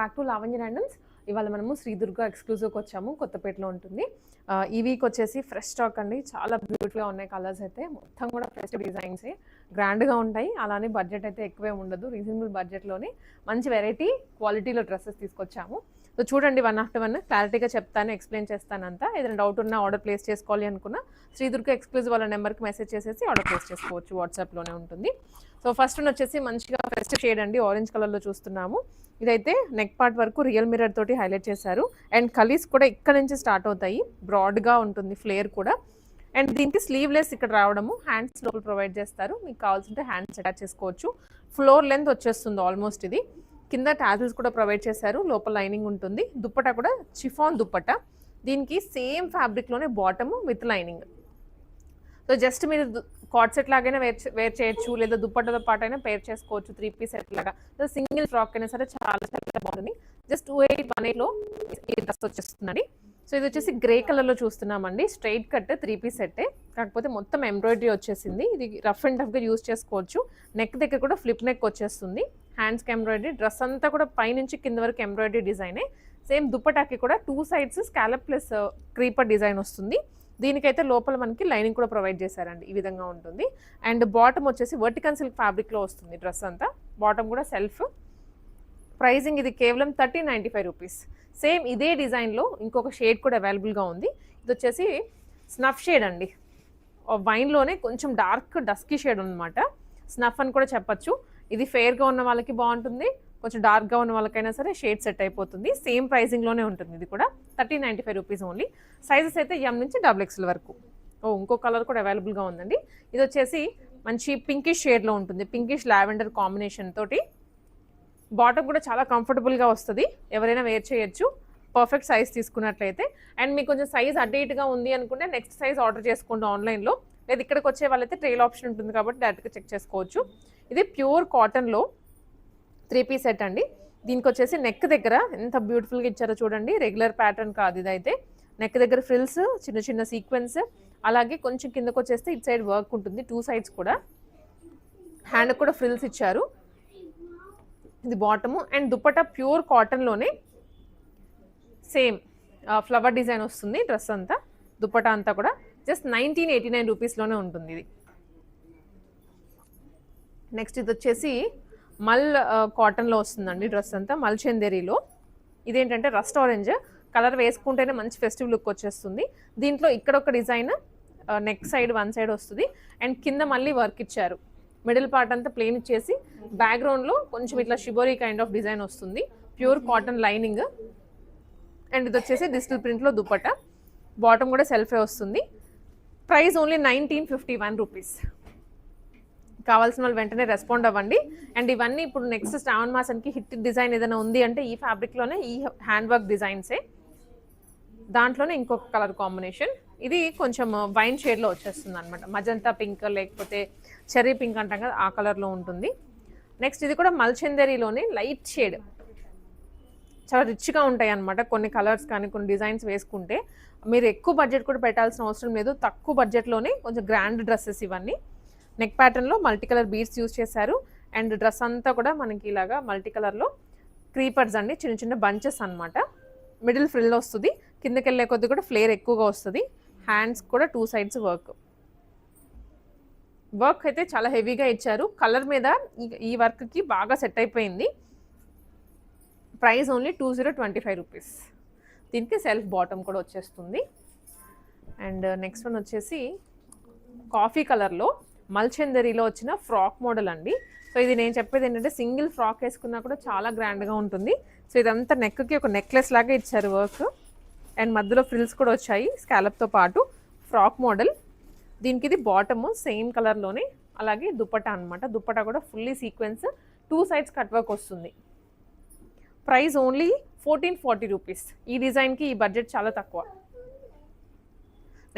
Back to Lavanya handlooms. ఇవాళ మనము శ్రీదుర్గ ఎక్స్క్లూజివ్కి వచ్చాము, కొత్తపేటలో ఉంటుంది. ఈ వీక్ వచ్చేసి ఫ్రెష్ స్టాక్ అండి, చాలా బ్యూటిఫుల్గా ఉన్నాయి కలర్స్ అయితే. మొత్తం కూడా ఫ్రెష్ డిజైన్సే, గ్రాండ్గా ఉంటాయి. అలానే బడ్జెట్ అయితే ఎక్కువే ఉండదు, రీజనబుల్ బడ్జెట్లోనే మంచి వెరైటీ క్వాలిటీలో డ్రెస్సెస్ తీసుకొచ్చాము. సో చూడండి, వన్ ఆఫ్టర్ వన్ క్లారిటీగా చెప్తాను, ఎక్స్ప్లెయిన్ చేస్తాను అంతా. ఏదైనా డౌట్ ఉన్నా ఆర్డర్ ప్లేస్ చేసుకోవాలి అనుకున్నా శ్రీదుర్గ ఎక్స్క్లూజివ్ వాళ్ళ నెంబర్కి మెసేజ్ చేసేసి ఆర్డర్ ప్లేస్ చేసుకోవచ్చు, వాట్సాప్లోనే ఉంటుంది. సో ఫస్ట్ వచ్చేసి మంచిగా ఫెస్టివ్ షేడ్ అండి, ఆరెంజ్ కలర్లో చూస్తున్నాము. ఇదైతే నెక్ పార్ట్ వరకు రియల్ మిర్రర్ తోటి హైలైట్ చేశారు. అండ్ కలీస్ కూడా ఇక్కడ నుంచి స్టార్ట్ అవుతాయి, బ్రాడ్గా ఉంటుంది ఫ్లేర్ కూడా. అండ్ దీనికి స్లీవ్లెస్ ఇక్కడ రావడము, హ్యాండ్స్ లోపల ప్రొవైడ్ చేస్తారు. మీకు కావాల్సింటే హ్యాండ్స్ అటాచ్ చేసుకోవచ్చు. ఫ్లోర్ లెంత్ వచ్చేస్తుంది ఆల్మోస్ట్. ఇది కింద టాజిల్స్ కూడా ప్రొవైడ్ చేశారు, లోపల లైనింగ్ ఉంటుంది. దుప్పటా కూడా చిఫాన్ దుప్పటా, దీనికి సేమ్ ఫ్యాబ్రిక్లోనే bottom with lining. So just మీరు కార్డ్ సెట్ లాగైనా వేర్ చేయొచ్చు, లేదా దుప్పట్టతో పాటు అయినా పేర్ చేసుకోవచ్చు, 3 పీస్ సెట్ లాగా. సింగిల్ ఫ్రాక్ అయినా సరే చాలా చాలా బాగుంటుంది. జస్ట్ 2818లో ఈ డ్రెస్ వచ్చేస్తుందండి. సో ఇది వచ్చేసి గ్రే కలర్లో చూస్తున్నామండి, స్ట్రైట్ కట్ 3 పీస్ సెట్టే, కాకపోతే మొత్తం ఎంబ్రాయిడరీ వచ్చేసింది. ఇది రఫ్ అండ్ టఫ్గా యూజ్ చేసుకోవచ్చు. నెక్ దగ్గర కూడా ఫ్లిప్ నెక్ వచ్చేస్తుంది, హ్యాండ్స్కి ఎంబ్రాయిడరీ. డ్రెస్ అంతా కూడా పైనుంచి కింద వరకు ఎంబ్రాయిడరీ డిజైనే. సేమ్ దుప్పటాకి కూడా 2 sides scallop plus creeper design వస్తుంది. దీనికైతే లోపల మనకి లైనింగ్ కూడా ప్రొవైడ్ చేశారండి, ఈ విధంగా ఉంటుంది. అండ్ బాటమ్ వచ్చేసి వర్టికల్ సిల్క్ ఫ్యాబ్రిక్లో వస్తుంది డ్రెస్ అంతా. బాటమ్ కూడా సెల్ఫ్. ప్రైజింగ్ ఇది కేవలం 1395 రూపీస్. సేమ్ ఇదే డిజైన్లో ఇంకొక షేడ్ కూడా అవైలబుల్గా ఉంది. ఇది వచ్చేసి స్నఫ్ షేడ్ అండి, వైన్లోనే కొంచెం డార్క్ డస్కీ షేడ్ అనమాట. స్నఫ్ అని కూడా చెప్పచ్చు. ఇది ఫెయిర్గా ఉన్న వాళ్ళకి బాగుంటుంది, కొంచెం డార్క్గా ఉన్న వాళ్ళకైనా సరే షేడ్ సెట్ అయిపోతుంది. సేమ్ ప్రైజింగ్లోనే ఉంటుంది. ఇది కూడా 1395 రూపీస్ ఓన్లీ. సైజెస్ అయితే ఎం నుంచి XXL వరకు. ఇంకో కలర్ కూడా అవైలబుల్గా ఉందండి. ఇది వచ్చేసి మంచి పింకిష్ షేడ్లో ఉంటుంది, పింకిష్ లావెండర్ కాంబినేషన్ తోటి. బాటమ్ కూడా చాలా కంఫర్టబుల్గా వస్తుంది, ఎవరైనా వేర్ చేయొచ్చు పర్ఫెక్ట్ సైజ్ తీసుకున్నట్లయితే. అండ్ మీకు కొంచెం సైజ్ అటు ఇటుగా ఉంది అనుకుంటే నెక్స్ట్ సైజ్ ఆర్డర్ చేసుకోండి ఆన్లైన్లో, లేదా ఇక్కడికి వచ్చే వాళ్ళైతే ట్రైల్ ఆప్షన్ ఉంటుంది కాబట్టి డైరెక్ట్గా చెక్ చేసుకోవచ్చు. ఇది ప్యూర్ కాటన్లో 3 పీస్ సెట్ అండి. దీనికి వచ్చేసి నెక్ దగ్గర ఎంత బ్యూటిఫుల్గా ఇచ్చారో చూడండి, రెగ్యులర్ ప్యాటర్న్ కాదు ఇదైతే. నెక్ దగ్గర ఫ్రిల్స్, చిన్న చిన్న సీక్వెన్స్, అలాగే కొంచెం కిందకు వచ్చేస్తే ఇటు సైడ్ వర్క్ ఉంటుంది, 2 సైడ్స్ కూడా. హ్యాండ్ కూడా ఫ్రిల్స్ ఇచ్చారు. ఇది బాటము. అండ్ దుప్పటా ప్యూర్ కాటన్లోనే సేమ్ ఫ్లవర్ డిజైన్ వస్తుంది డ్రెస్ అంతా. దుప్పటా అంతా కూడా జస్ట్ 1989 రూపీస్లోనే ఉంటుంది ఇది. నెక్స్ట్ ఇది వచ్చేసి మల్ కాటన్లో వస్తుందండి డ్రెస్ అంతా, మల్ చందేరీలో. ఇదేంటంటే రస్ట్ ఆరెంజ్ కలర్, వేసుకుంటేనే మంచి ఫెస్టివ్ లుక్ వచ్చేస్తుంది. దీంట్లో ఇక్కడ ఒక డిజైన్ నెక్ సైడ్ 1 సైడ్ వస్తుంది, అండ్ కింద మళ్ళీ వర్క్ ఇచ్చారు. మిడిల్ పార్ట్ అంతా ప్లెయిన్ ఇచ్చేసి బ్యాక్గ్రౌండ్లో కొంచెం ఇట్లా షిబోరీ కైండ్ ఆఫ్ డిజైన్ వస్తుంది. Pure cotton lining. అండ్ ఇది వచ్చేసి డిజిటల్ ప్రింట్లో దుప్పట. బాటమ్ కూడా సెల్ఫే వస్తుంది. Price only 1951 rupees. కావాల్సిన వాళ్ళు వెంటనే రెస్పాండ్ అవ్వండి. అండ్ ఇవన్నీ ఇప్పుడు నెక్స్ట్ శ్రావణ మాసానికి హిట్ డిజైన్ ఏదైనా ఉంది అంటే ఈ ఫ్యాబ్రిక్లోనే, ఈ హ్యాండ్ వర్క్ డిజైన్సే. దాంట్లోనే ఇంకొక కలర్ కాంబినేషన్, ఇది కొంచెం వైన్ షేడ్లో వచ్చేస్తుంది అనమాట. మజంతా పింక్ లేకపోతే చెర్రీ పింక్ అంటాం కదా, ఆ కలర్లో ఉంటుంది. నెక్స్ట్ ఇది కూడా మల్చందరీలోనే లైట్ షేడ్, చాలా రిచ్గా ఉంటాయి అనమాట కొన్ని కలర్స్ కానీ కొన్ని డిజైన్స్ వేసుకుంటే. మీరు ఎక్కువ బడ్జెట్ కూడా పెట్టాల్సిన అవసరం లేదు, తక్కువ బడ్జెట్లోనే కొంచెం గ్రాండ్ డ్రెస్సెస్ ఇవన్నీ. నెక్ ప్యాటర్న్లో మల్టీ కలర్ బీడ్స్ యూజ్ చేశారు. అండ్ డ్రెస్ అంతా కూడా మనకి ఇలాగా మల్టీ కలర్లో క్రీపర్స్ అండి, చిన్న చిన్న బంచెస్ అనమాట. మిడిల్ ఫ్రిల్ వస్తుంది, కిందకి వెళ్ళే కొద్ది కూడా ఫ్లేర్ ఎక్కువగా వస్తుంది. హ్యాండ్స్ కూడా 2 సైడ్స్ వర్క్ అయితే చాలా హెవీగా ఇచ్చారు. కలర్ మీద ఈ వర్క్కి బాగా సెట్ అయిపోయింది. Price only 2025 rupees. దీనికి సెల్ఫ్ బాటమ్ కూడా వచ్చేస్తుంది. అండ్ నెక్స్ట్ వన్ వచ్చేసి కాఫీ కలర్లో మల్చందరీలో వచ్చిన ఫ్రాక్ మోడల్ అండి. సో ఇది నేను చెప్పేది ఏంటంటే సింగిల్ ఫ్రాక్ వేసుకున్నా కూడా చాలా గ్రాండ్గా ఉంటుంది. సో ఇదంతా నెక్కి ఒక నెక్లెస్ లాగా ఇచ్చారు వర్క్. అండ్ మధ్యలో ఫ్రిల్స్ కూడా వచ్చాయి స్కాలప్తో పాటు. Frock model. దీనికి ఇది బాటము సేమ్ కలర్లోనే, అలాగే దుప్పటా అనమాట. దుప్పటా కూడా fully sequence, 2 sides cut work వస్తుంది. Price only 1440 rupees. ఈ డిజైన్కి ఈ బడ్జెట్ చాలా తక్కువ.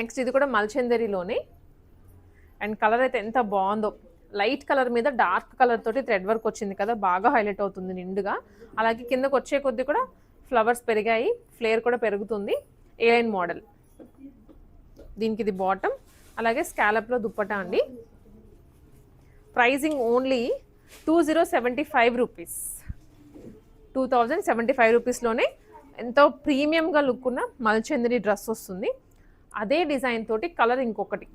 నెక్స్ట్ ఇది కూడా మల్చందరీలోనే. అండ్ కలర్ అయితే ఎంత బాగుందో, లైట్ కలర్ మీద డార్క్ కలర్ తోటి థ్రెడ్ వర్క్ వచ్చింది కదా, బాగా హైలైట్ అవుతుంది నిండుగా. అలాగే కిందకు వచ్చే కొద్ది కూడా ఫ్లవర్స్ పెరిగాయి, ఫ్లేర్ కూడా పెరుగుతుంది. A-line model. దీనికి ఇది బాటమ్, అలాగే స్కాలప్లో దుప్పటా అండి. Pricing only 2075 rupees. 2075 రూపీస్లోనే ఎంతో ప్రీమియంగా లుక్ ఉన్న మల్చందరి డ్రెస్ వస్తుంది. అదే డిజైన్ తోటి కలర్ ఇంకొకటి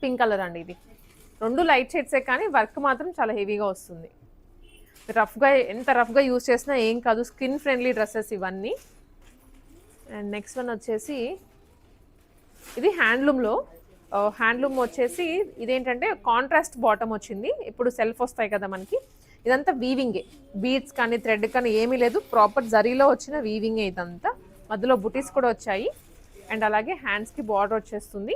పింక్ కలర్ అండి. ఇది 2 లైట్ షేడ్సే కానీ వర్క్ మాత్రం చాలా హెవీగా వస్తుంది. రఫ్గా ఎంత రఫ్గా యూజ్ చేసినా ఏం కాదు, స్కిన్ ఫ్రెండ్లీ డ్రెస్సెస్ ఇవన్నీ. అండ్ నెక్స్ట్ వన్ వచ్చేసి ఇది హ్యాండ్లూమ్లో. హ్యాండ్లూమ్ వచ్చేసి ఇదేంటంటే కాంట్రాస్ట్ బాటమ్ వచ్చింది. ఇప్పుడు సెల్ఫ్ వస్తాయి కదా మనకి, ఇదంతా వీవింగే, బీడ్స్ కానీ థ్రెడ్ కానీ ఏమీ లేదు, ప్రాపర్ జరీలో వచ్చిన వీవింగే ఇదంతా. మధ్యలో బుటీస్ కూడా వచ్చాయి. అండ్ అలాగే హ్యాండ్స్కి బార్డర్ వచ్చేస్తుంది.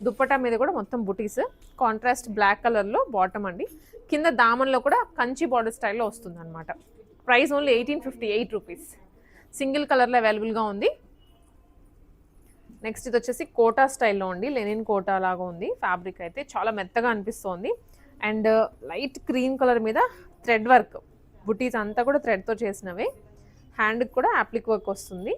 దుప్పటా మీద కూడా మొత్తం బుటీస్, కాంట్రాస్ట్ బ్లాక్ కలర్లో బాటమ్ అండి. కింద దామన్లో కూడా కంచి బార్డర్ స్టైల్లో వస్తుంది అనమాట. Price only 1858 rupees. సింగిల్ కలర్లో అవైలబుల్గా ఉంది. నెక్స్ట్ ఇది వచ్చేసి కోటా స్టైల్లో ఉంది, లెనిన్ కోటా లాగా ఉంది. ఫ్యాబ్రిక్ అయితే చాలా మెత్తగా అనిపిస్తోంది. అండ్ లైట్ క్రీమ్ కలర్ మీద థ్రెడ్ వర్క్, బుటీస్ అంతా కూడా థ్రెడ్తో చేసినవే. హ్యాండ్కి కూడా అప్లిక్ వర్క్ వస్తుంది,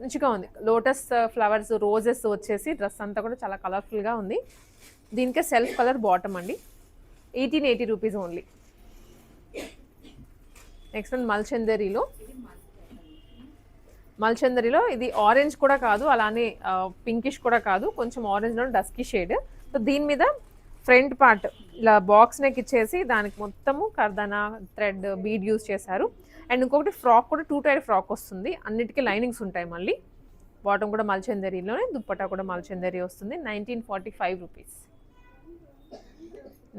మంచిగా ఉంది. లోటస్ ఫ్లవర్స్, రోజెస్ వచ్చేసి డ్రెస్ అంతా కూడా చాలా కలర్ఫుల్గా ఉంది. దీనికే సెల్ఫ్ కలర్ బాటమ్ అండి. 1880 రూపీస్ ఓన్లీ. నెక్స్ట్ వన్ మల్చందరిలో ఇది ఆరెంజ్ కూడా కాదు, అలానే పింకిష్ కూడా కాదు, కొంచెం ఆరెంజ్లో డస్కీ షేడ్. సో దీని మీద ఫ్రంట్ పార్ట్ ఇలా బాక్స్ నెక్ ఇచ్చేసి దానికి మొత్తము కర్దనా థ్రెడ్ బీడ్ యూజ్ చేశారు. అండ్ ఇంకొకటి ఫ్రాక్ కూడా 2 టైర్ ఫ్రాక్ వస్తుంది, అన్నిటికీ లైనింగ్స్ ఉంటాయి. మళ్ళీ బాటమ్ కూడా మల్చందరిలోనే, దుప్పటా కూడా మల్చందరి వస్తుంది. 1945 రూపీస్.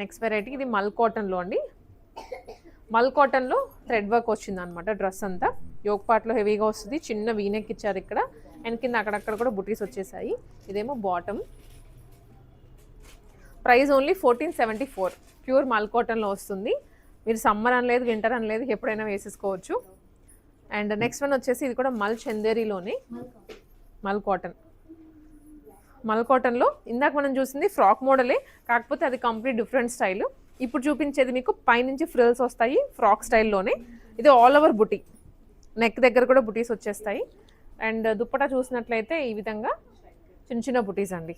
నెక్స్ట్ వెరైటీ ఇది మల్ కాటన్లో అండి. మల్ కాటన్లో థ్రెడ్ వర్క్ వచ్చింది అనమాట. డ్రెస్ అంతా యోక్ పార్ట్లో హెవీగా వస్తుంది. చిన్న వీనెక్ ఇచ్చారు ఇక్కడ, అండ్ కింద అక్కడక్కడ కూడా బుటీస్ వచ్చేసాయి. ఇదేమో బాటమ్. Price only 1474. ప్యూర్ మల్ కాటన్లో వస్తుంది. మీరు సమ్మర్ అనలేదు, వింటర్ అనలేదు, ఎప్పుడైనా వేసేసుకోవచ్చు. అండ్ నెక్స్ట్ వన్ వచ్చేసి ఇది కూడా మల్ చందేరిలోనే, మల్ కాటన్. మల్ కాటన్లో ఇందాక మనం చూసింది ఫ్రాక్ మోడలే, కాకపోతే అది కంప్లీట్ డిఫరెంట్ స్టైల్. ఇప్పుడు చూపించేది మీకు పైనుంచి ఫ్రిల్స్ వస్తాయి ఫ్రాక్ స్టైల్లోనే. ఇది ఆల్ ఓవర్ బుటీ, నెక్ దగ్గర కూడా బుటీస్ వచ్చేస్తాయి. అండ్ దుప్పటా చూసినట్లయితే ఈ విధంగా చిన్న చిన్న బుటీస్ అండి.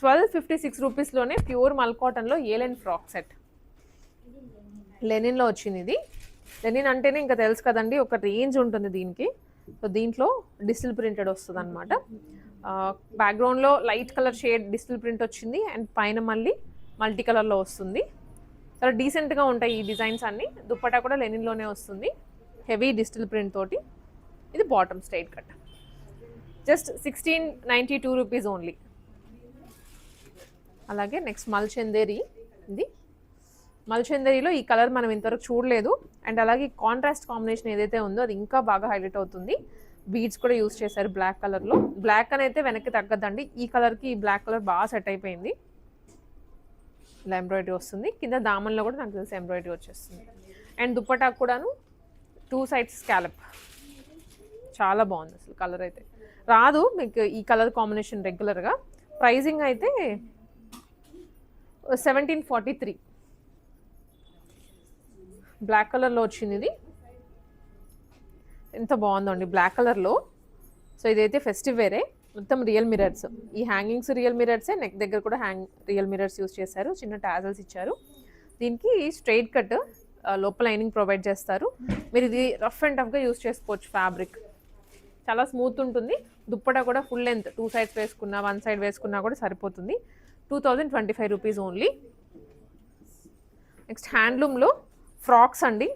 1256 రూపీస్లోనే ప్యూర్ మల్ కాటన్లో ఏలెన్ ఫ్రాక్ సెట్. లెనిన్లో వచ్చింది ఇది. లెనిన్ అంటేనే ఇంకా తెలుసు కదండి, ఒక రేంజ్ ఉంటుంది దీనికి. సో దీంట్లో డిజిటల్ ప్రింటెడ్ వస్తుంది అనమాట. బ్యాక్గ్రౌండ్లో light colour shade digital print వచ్చింది, అండ్ పైన మళ్ళీ మల్టీ కలర్లో వస్తుంది. చాలా డీసెంట్గా ఉంటాయి ఈ డిజైన్స్ అన్నీ. దుప్పటా కూడా లెనిన్లోనే వస్తుంది, హెవీ డిజిటల్ ప్రింట్ తోటి. ఇది bottom straight cut. Just 1692 rupees only. అలాగే నెక్స్ట్ మల్చందేరి. ఇది మల్చందేరిలో ఈ కలర్ మనం ఇంతవరకు చూడలేదు. అండ్ అలాగే కాంట్రాస్ట్ కాంబినేషన్ ఏదైతే ఉందో అది ఇంకా బాగా హైలైట్ అవుతుంది. బీడ్స్ కూడా యూజ్ చేశారు బ్లాక్ కలర్లో. బ్లాక్ అని అయితే వెనక్కి తగ్గద్దండి, ఈ కలర్కి ఈ బ్లాక్ కలర్ బాగా సెట్ అయిపోయింది. ఇలా ఎంబ్రాయిడరీ వస్తుంది. కింద దామన్లో కూడా నాకు తెలిసి ఎంబ్రాయిడరీ వచ్చేస్తుంది. అండ్ దుప్పటా కూడాను 2 సైడ్స్ స్కాలప్. చాలా బాగుంది అసలు. కలర్ అయితే రాదు మీకు ఈ కలర్ కాంబినేషన్ రెగ్యులర్గా. ప్రైజింగ్ అయితే 1743. బ్లాక్ కలర్లో వచ్చింది ఇది. ఎంత బాగుందండి బ్లాక్ కలర్లో. సో ఇదైతే ఫెస్టివ్ వేరే, మొత్తం రియల్ మిరర్స్. ఈ హ్యాంగింగ్స్ రియల్ మిరర్సే, నెక్ దగ్గర కూడా రియల్ మిరర్స్ యూస్ చేశారు. చిన్న టాజల్స్ ఇచ్చారు. దీనికి స్ట్రైట్ కట్, లోపల లైనింగ్ ప్రొవైడ్ చేస్తారు. మీరు ఇది రఫ్ అండ్ టఫ్గా యూస్ చేసుకోవచ్చు. ఫ్యాబ్రిక్ చాలా స్మూత్ ఉంటుంది. దుప్పటా కూడా ఫుల్ లెంత్, 2 సైడ్స్ వేసుకున్నా 1 సైడ్ వేసుకున్నా కూడా సరిపోతుంది. 2025 రూపీస్ ఓన్లీ. నెక్స్ట్ హ్యాండ్లూమ్లో ఫ్రాక్స్ అండి.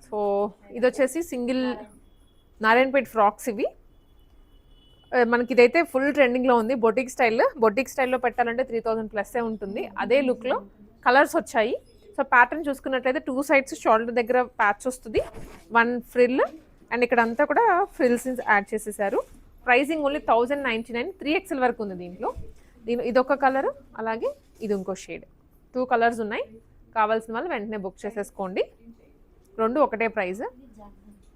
సో ఇది వచ్చేసి సింగిల్ నారాయణపేట్ ఫ్రాక్స్ ఇవి. మనకి ఇదైతే ఫుల్ ట్రెండింగ్లో ఉంది. బొటిక్ స్టైల్లో పెట్టాలంటే 3000 ప్లస్సే ఉంటుంది. అదే లుక్లో కలర్స్ వచ్చాయి. సో ప్యాటర్న్ చూసుకున్నట్లయితే 2 సైడ్స్ షోల్డర్ దగ్గర ప్యాచ్ వస్తుంది, 1 ఫ్రిల్, అండ్ ఇక్కడ అంతా కూడా ఫ్రిల్స్ యాడ్ చేసేసారు. Pricing only 1099. 3XL వరకు ఉంది దీంట్లో. ఇదొక కలర్, అలాగే ఇది ఇంకో షేడ్. 2 కలర్స్ ఉన్నాయి. కావాల్సిన వాళ్ళు వెంటనే బుక్ చేసేసుకోండి. 2 ఒకటే ప్రైస్.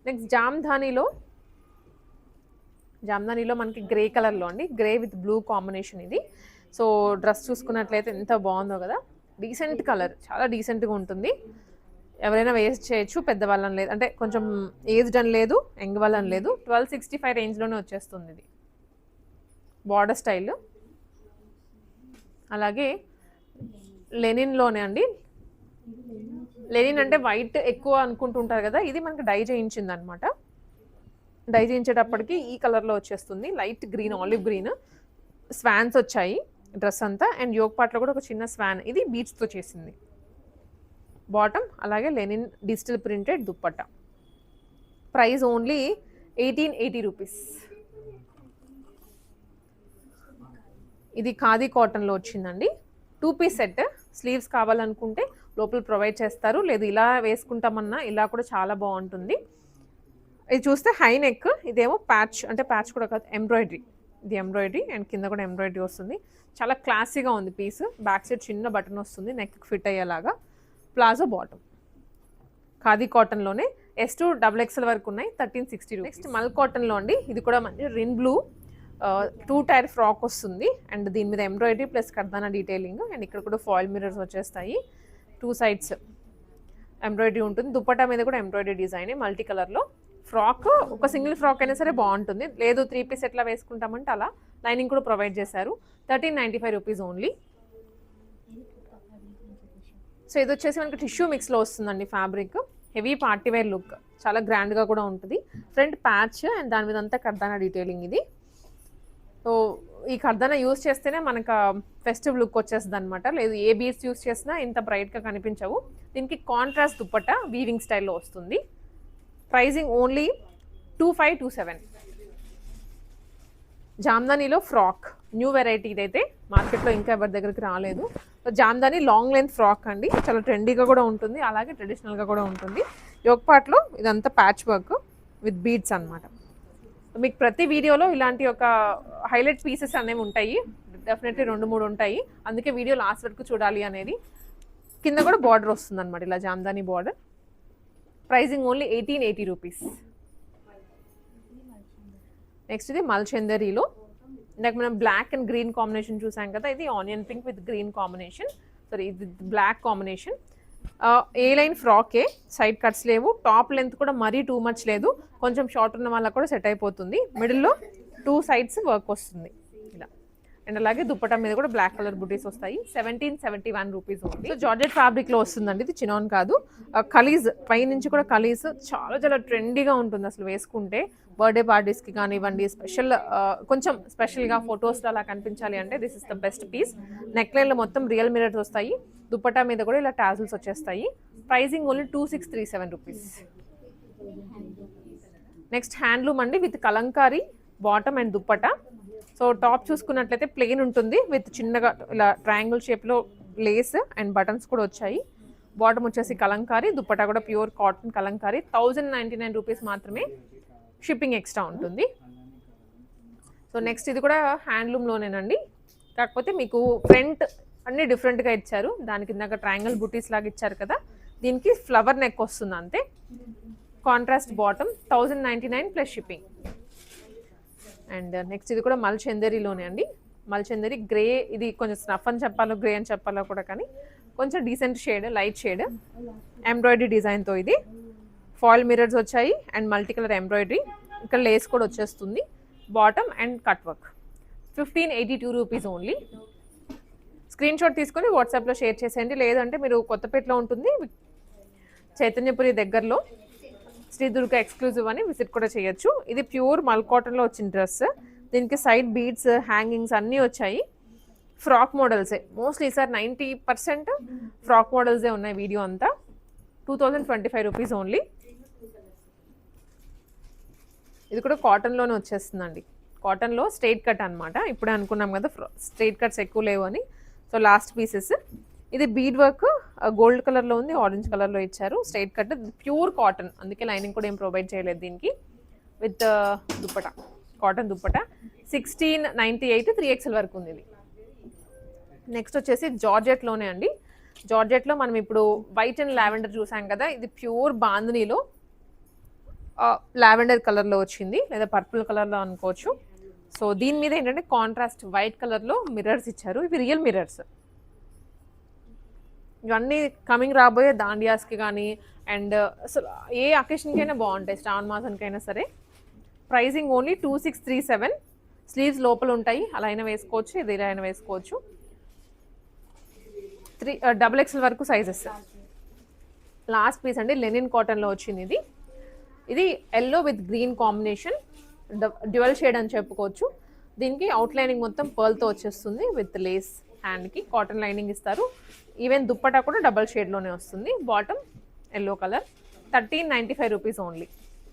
నెక్స్ట్ జామ్ధానీలో మనకి గ్రే కలర్లో అండి, గ్రే విత్ బ్లూ కాంబినేషన్ ఇది. సో డ్రెస్ చూసుకున్నట్లయితే ఎంత బాగుందో కదా, డీసెంట్ కలర్, చాలా డీసెంట్గా ఉంటుంది. ఎవరైనా వేస్ట్ చేయొచ్చు, పెద్దవాళ్ళని లేదు, అంటే కొంచెం ఏజ్డ్ అని లేదు, యంగ్ వాళ్ళని లేదు. 1265 రేంజ్లోనే వచ్చేస్తుంది ఇది. Border style. అలాగే లెనిన్లోనే అండి, లెనిన్ అంటే వైట్ ఎక్కువ అనుకుంటుంటారు కదా, ఇది మనకి డై చేయించింది అనమాట. డై చేయించేటప్పటికి ఈ కలర్లో వచ్చేస్తుంది, light green, olive green. Swans వచ్చాయి డ్రెస్ అంతా, అండ్ యోగ్ పార్ట్లో కూడా ఒక చిన్న స్వాన్, ఇది బీట్స్తో చేసింది. బాటమ్ అలాగే Lenin digital printed dupatta. Price only 1880 rupees. ఇది ఖాదీ కాటన్లో వచ్చిందండి. 2 పీస్ సెట్. స్లీవ్స్ కావాలనుకుంటే లోపల ప్రొవైడ్ చేస్తారు, లేదు ఇలా వేసుకుంటామన్నా ఇలా కూడా చాలా బాగుంటుంది. ఇది చూస్తే హై నెక్, ఇదేమో ప్యాచ్, అంటే ప్యాచ్ కూడా కాదు, ఎంబ్రాయిడరీ. ఇది ఎంబ్రాయిడరీ అండ్ కింద కూడా ఎంబ్రాయిడరీ వస్తుంది. చాలా క్లాసీగా ఉంది పీస్. బ్యాక్ సైడ్ చిన్న బటన్ వస్తుంది నెక్ ఫిట్ అయ్యేలాగా. Palazzo bottom. ఖాదీ కాటన్లోనే S2 XXL వరకు ఉన్నాయి, 1360 రూపీస్. నెక్స్ట్ మల్ కాటన్లో అండి, ఇది కూడా మంచి రిన్ బ్లూ 2 టైర్ ఫ్రాక్ వస్తుంది, అండ్ దీని మీద ఎంబ్రాయిడరీ ప్లస్ కర్దానా డీటెయిలింగ్, అండ్ ఇక్కడ కూడా ఫాయిల్ మిర్రర్స్ వచ్చేస్తాయి. 2 సైడ్స్ ఎంబ్రాయిడరీ ఉంటుంది. దుప్పటా మీద కూడా ఎంబ్రాయిడరీ డిజైన్ మల్టీ కలర్లో. ఫ్రాక్ ఒక సింగిల్ ఫ్రాక్ అయినా సరే బాగుంటుంది, లేదు 3 పీస్ ఎట్లా వేసుకుంటామంటే అలా. లైనింగ్ కూడా ప్రొవైడ్ చేశారు. 1395 రూపీస్ ఓన్లీ. సో ఇది వచ్చేసి మనకి టిష్యూ మిక్స్లో వస్తుందండి ఫ్యాబ్రిక్. హెవీ పార్టీవేర్ లుక్, చాలా గ్రాండ్గా కూడా ఉంటుంది. ఫ్రంట్ ప్యాచ్ అండ్ దాని మీద అంతా కర్దానా డీటెయిలింగ్ ఇది. సో ఈ కర్దానా యూస్ చేస్తేనే మనకు ఫెస్టివ్ లుక్ వచ్చేస్తుంది అనమాట, లేదు ఏ బీడ్స్ యూస్ చేసినా ఇంత బ్రైట్గా కనిపించవు. దీనికి కాంట్రాస్ట్ దుప్పట్టా వీవింగ్ స్టైల్లో వస్తుంది. Pricing only 2527. జామ్దానీలో ఫ్రాక్ న్యూ వెరైటీ, ఇదైతే మార్కెట్లో ఇంకా ఎవరి దగ్గరికి రాలేదు. జామ్దానీ లాంగ్ లెంత్ ఫ్రాక్ అండి, చాలా ట్రెండీగా కూడా ఉంటుంది, అలాగే ట్రెడిషనల్గా కూడా ఉంటుంది. యోగ్ పార్ట్లో ఇదంతా ప్యాచ్ వర్క్ విత్ బీడ్స్ అనమాట. మీకు ప్రతి వీడియోలో ఇలాంటి ఒక హైలైట్ పీసెస్ అనేవి ఉంటాయి, డెఫినెట్లీ 2-3 ఉంటాయి, అందుకే వీడియో లాస్ట్ వరకు చూడాలి అనేది. కింద కూడా బార్డర్ వస్తుంది అనమాట, ఇలా Jamdani border. Pricing only 1880 rupees. Next ఇది మల్చందరీలో, ఇందాక మనం బ్లాక్ అండ్ గ్రీన్ కాంబినేషన్ చూసాం కదా, ఇది onion pink with green combination, sorry ఇది బ్లాక్ కాంబినేషన్. ఏ లైన్ ఫ్రాకే, సైడ్ కట్స్ లేవు, టాప్ లెంత్ కూడా మరీ టూ మచ్ లేదు, కొంచెం షార్ట్ ఉన్న వాళ్ళకి కూడా సెట్ అయిపోతుంది. మిడిల్లో 2 సైడ్స్ వర్క్ వస్తుంది ఇలా, అండ్ అలాగే దుప్పటా మీద కూడా బ్లాక్ కలర్ బుటీస్ వస్తాయి. 1771 రూపీస్ ఉంది. సో జార్జెట్ ఫ్యాబ్రిక్లో వస్తుందండి, ఇది చినాన్ కాదు. కలీజ్ పై నుంచి కూడా కలీజ్ చాలా చాలా ట్రెండీగా ఉంటుంది అసలు వేసుకుంటే. బర్త్డే పార్టీస్కి కానివ్వండి, స్పెషల్ కొంచెం స్పెషల్గా ఫొటోస్లో అలా కనిపించాలి అంటే this is the best piece. నెక్లైన్లో మొత్తం రియల్ మిరర్స్ వస్తాయి, దుప్పటా మీద కూడా ఇలా టాజిల్స్ వచ్చేస్తాయి. Pricing only 2637 rupees. Next handloom అండి, with Kalamkari bottom and dupatta. So top చూసుకున్నట్లయితే ప్లెయిన్ ఉంటుంది, విత్ చిన్నగా ఇలా ట్రయాంగిల్ షేప్లో లేస్ అండ్ బటన్స్ కూడా వచ్చాయి. బాటమ్ వచ్చేసి కలంకారీ, దుప్పటా కూడా ప్యూర్ కాటన్ కలంకారీ. 1099 రూపీస్ మాత్రమే, షిప్పింగ్ ఎక్స్ట్రా ఉంటుంది. సో నెక్స్ట్ ఇది కూడా హ్యాండ్లూమ్లోనేనండి, కాకపోతే మీకు ఫ్రంట్ అన్నీ డిఫరెంట్గా ఇచ్చారు. దానికి ఇందాక ట్రయాంగిల్ బుటీస్ లాగా ఇచ్చారు కదా, దీనికి ఫ్లవర్ నెక్ వస్తుంది అంతే. Contrast bottom, 1099 plus shipping. And next ఇది కూడా మల్చందరీలోనే అండి. మల్చందరీ గ్రే, ఇది కొంచెం స్నఫ్ అని చెప్పాలో గ్రే అని చెప్పాలో కూడా, కానీ కొంచెం decent shade, light shade. Embroidery డిజైన్తో ఇది. ఫాయిల్ మిరర్స్ వచ్చాయి అండ్ మల్టీ కలర్ ఎంబ్రాయిడరీ, ఇక్కడ లేస్ కూడా వచ్చేస్తుంది. Bottom and cut work. 1582 rupees only. Screen shot తీసుకొని వాట్సాప్లో షేర్ చేసేయండి, లేదంటే మీరు కొత్తపేటలో ఉంటుంది, చైతన్యపురి దగ్గరలో శ్రీ దుర్గా ఎక్స్క్లూజివ్ అని విజిట్ కూడా చేయొచ్చు. ఇది ప్యూర్ మల్ కాటన్లో వచ్చిన డ్రెస్, దీనికి సైడ్ బీడ్స్, హ్యాంగింగ్స్ అన్నీ వచ్చాయి. ఫ్రాక్ మోడల్సే మోస్ట్లీ సార్, 90% ఫ్రాక్ మోడల్సే ఉన్నాయి వీడియో అంతా. 2025 రూపీస్ ఓన్లీ. ఇది కూడా కాటన్లోనే వచ్చేస్తుందండి, కాటన్లో స్ట్రైట్ కట్ అనమాట. ఇప్పుడే అనుకున్నాం కదా స్ట్రైట్ కట్స్ ఎక్కువ లేవు అని, సో లాస్ట్ పీసెస్. ఇది బీడ్ వర్క్ గోల్డ్ కలర్లో ఉంది, ఆరెంజ్ కలర్లో ఇచ్చారు. స్ట్రైట్ కట్ ప్యూర్ కాటన్, అందుకే లైనింగ్ కూడా ఏం ప్రొవైడ్ చేయలేదు దీనికి. With dupatta, cotton dupatta. 1698 3XL వరకు ఉంది ఇది. నెక్స్ట్ వచ్చేసి జార్జెట్లోనే అండి. జార్జెట్లో మనం ఇప్పుడు వైట్ అండ్ లావెండర్ చూసాం కదా, ఇది ప్యూర్ బాందినీలో లావెండర్ కలర్లో వచ్చింది, లేదా పర్పుల్ కలర్లో అనుకోవచ్చు. సో దీని మీద ఏంటంటే కాంట్రాస్ట్ వైట్ కలర్లో మిర్రర్స్ ఇచ్చారు, ఇవి రియల్ మిర్రర్స్. ఇవన్నీ కమింగ్ రాబోయే దాండియాస్కి కానీ అండ్ అసలు ఏ అకేషన్కైనా బాగుంటాయి, శ్రావణ మాసానికైనా సరే. Pricing only 2637. స్లీవ్స్ లోపల ఉంటాయి, అలా అయినా వేసుకోవచ్చు, ఇది ఇలా అయినా వేసుకోవచ్చు. 3 XXL వరకు సైజెస్. లాస్ట్ పీస్ అండి, లెనిన్ కాటన్లో వచ్చింది ఇది. ఇది yellow with green combination, dual shade అని చెప్పుకోవచ్చు. దీనికి అవుట్ లైనింగ్ మొత్తం పర్ల్తో వచ్చేస్తుంది విత్ లేస్. హ్యాండ్కి కాటన్ లైనింగ్ ఇస్తారు. ఈవెన్ దుప్పటా కూడా డబల్ షేడ్లోనే వస్తుంది. Bottom yellow colour. 1395 rupees only.